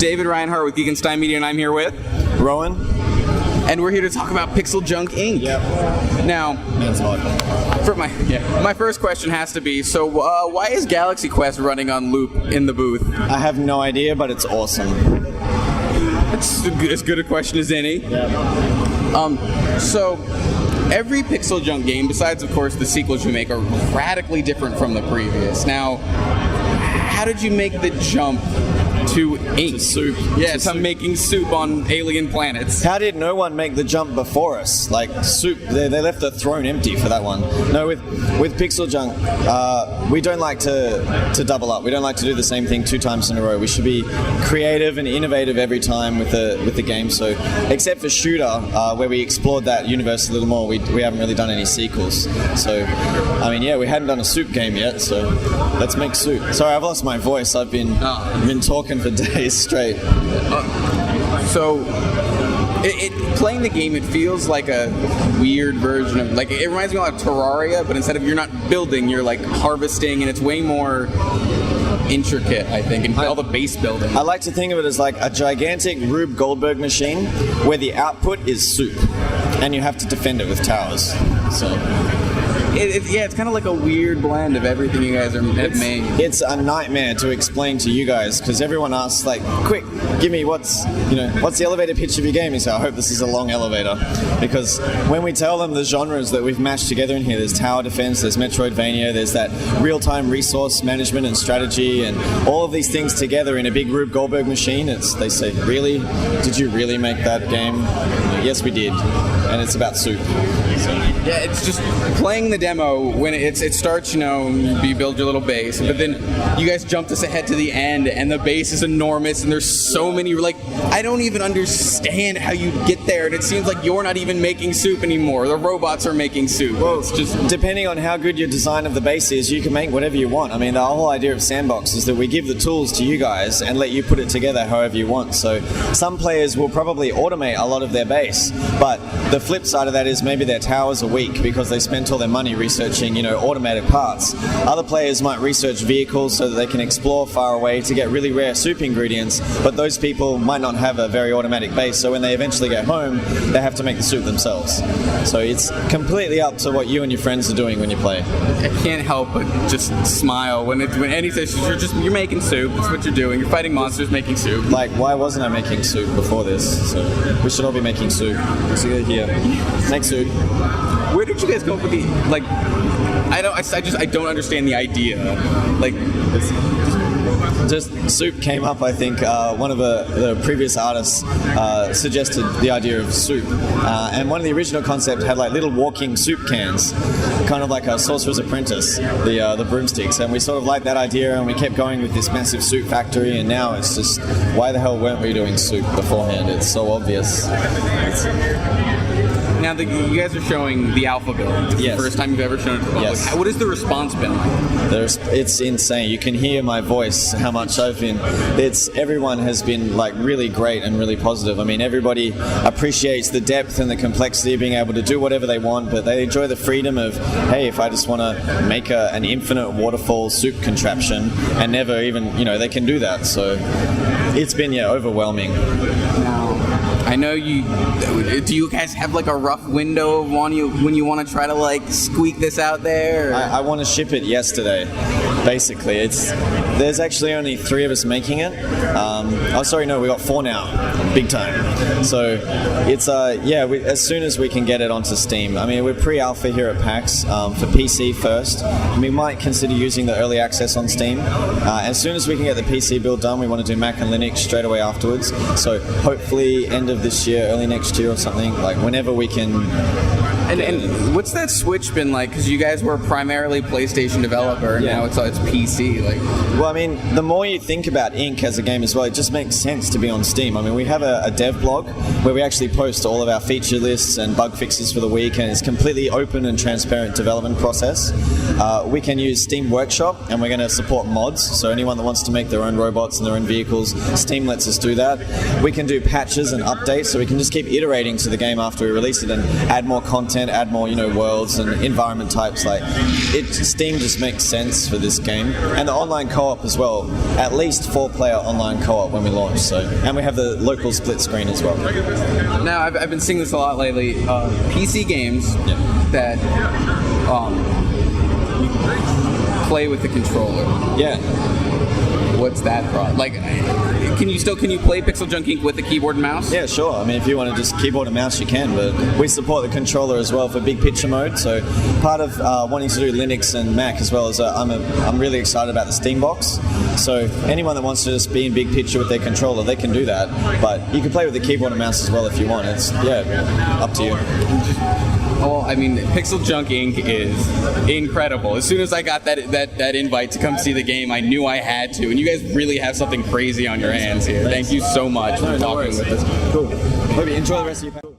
David Reinhardt with Geekenstein Media, and I'm here with Rowan. And we're here to talk about PixelJunk Inc. Yep. Now, that's hot. For my first question has to be, so why is Galaxy Quest running on loop in the booth? I have no idea, but it's awesome. It's as good a question as any. Yeah. So every PixelJunk game, besides of course the sequels you make, are radically different from the previous. Now, how did you make the jump to ink? To soup. Yeah, to making soup on alien planets. How did no one make the jump before us? Like soup, they left the throne empty for that one. No, with PixelJunk, we don't like to double up. We don't like to do the same thing 2 times in a row. We should be creative and innovative every time with the game. So, except for Shooter, where we explored that universe a little more, we haven't really done any sequels. So, I mean, yeah, we hadn't done a soup game yet. So, let's make soup. Sorry, I've lost my voice. I've been talking for days straight. So, playing the game, it feels like a weird version of, like, it reminds me a lot of Terraria, but instead of you're not building, you're like harvesting, and it's way more intricate, I think, and all the base building. I like to think of it as like a gigantic Rube Goldberg machine where the output is soup, and you have to defend it with towers. So. It's kind of like a weird blend of everything you guys have made. It's a nightmare to explain to you guys because everyone asks, like, quick, give me what's the elevator pitch of your game? So I hope this is a long elevator, because when we tell them the genres that we've mashed together in here, there's tower defense, there's Metroidvania, there's that real-time resource management and strategy, and all of these things together in a big Rube Goldberg machine. They say, really? Did you really make that game? Yes, we did, and it's about soup. So. Yeah, it's just playing the demo when it starts, you build your little base, but then you guys jumped us ahead to the end, and the base is enormous, and there's so many, like, I don't even understand how you get there, and it seems like you're not even making soup anymore. The robots are making soup. Well, it's just depending on how good your design of the base is, you can make whatever you want. I mean, the whole idea of Sandbox is that we give the tools to you guys and let you put it together however you want. So some players will probably automate a lot of their base, but the flip side of that is maybe their towers are weak because they spent all their money researching, automated parts. Other players might research vehicles so that they can explore far away to get really rare soup ingredients, but those people might not have a very automatic base, so when they eventually get home, they have to make the soup themselves. So it's completely up to what you and your friends are doing when you play. I can't help but just smile when any says you're making soup. That's what you're doing. You're fighting monsters, making soup. Like, why wasn't I making soup before this? So we should all be making soup. So go here, make soup. Where did you guys go with the, like, I don't understand the idea. Like, just soup came up, I think. One of the previous artists suggested the idea of soup. And one of the original concepts had like little walking soup cans, kind of like a Sorcerer's Apprentice, the broomsticks. And we sort of liked that idea, and we kept going with this massive soup factory, and now it's just, why the hell weren't we doing soup beforehand? It's so obvious. Now you guys are showing the alpha build. It's the first time you've ever shown it to the public. Yes. What has the response been like? It's insane. You can hear my voice, how much I've been. Everyone has been like really great and really positive. I mean, everybody appreciates the depth and the complexity of being able to do whatever they want, but they enjoy the freedom of, hey, if I just want to make an infinite waterfall soup contraption and never even, they can do that. So it's been, overwhelming. I know do you guys have like a rough window of when you want to try to like squeak this out there? I want to ship it yesterday, basically. There's actually only 3 of us making it. We got 4 now, big time. So it's, as soon as we can get it onto Steam. I mean, we're pre-alpha here at PAX for PC first. We might consider using the early access on Steam. As soon as we can get the PC build done, we want to do Mac and Linux straight away afterwards. So hopefully end of this year, early next year or something, like whenever we can. And what's that switch been like? Because you guys were primarily PlayStation developer, and now it's PC. Like, well, I mean, the more you think about Ink as a game as well, it just makes sense to be on Steam. I mean, we have a dev blog where we actually post all of our feature lists and bug fixes for the week, and it's completely open and transparent development process. We can use Steam Workshop, and we're going to support mods. So anyone that wants to make their own robots and their own vehicles, Steam lets us do that. We can do patches and updates, so we can just keep iterating to the game after we release it and add more content can add more, worlds and environment types. Like, Steam just makes sense for this game, and the online co-op as well. At least 4-player online co-op when we launch. So, and we have the local split screen as well. Now, I've been seeing this a lot lately. PC games that play with the controller. Yeah. What's that problem? Like, can you play PixelJunk Inc. with the keyboard and mouse? Yeah, sure. I mean, if you want to just keyboard and mouse, you can, but we support the controller as well for big picture mode. So part of wanting to do Linux and Mac as well is I'm really excited about the Steam box. So anyone that wants to just be in big picture with their controller, they can do that. But you can play with the keyboard and mouse as well if you want. It's up to you. Well, I mean, PixelJunk Inc. is incredible. As soon as I got that invite to come see the game, I knew I had to. And you guys really have something crazy on your hands here. Thank you so much for talking with us. Cool. Hope you enjoy the rest of your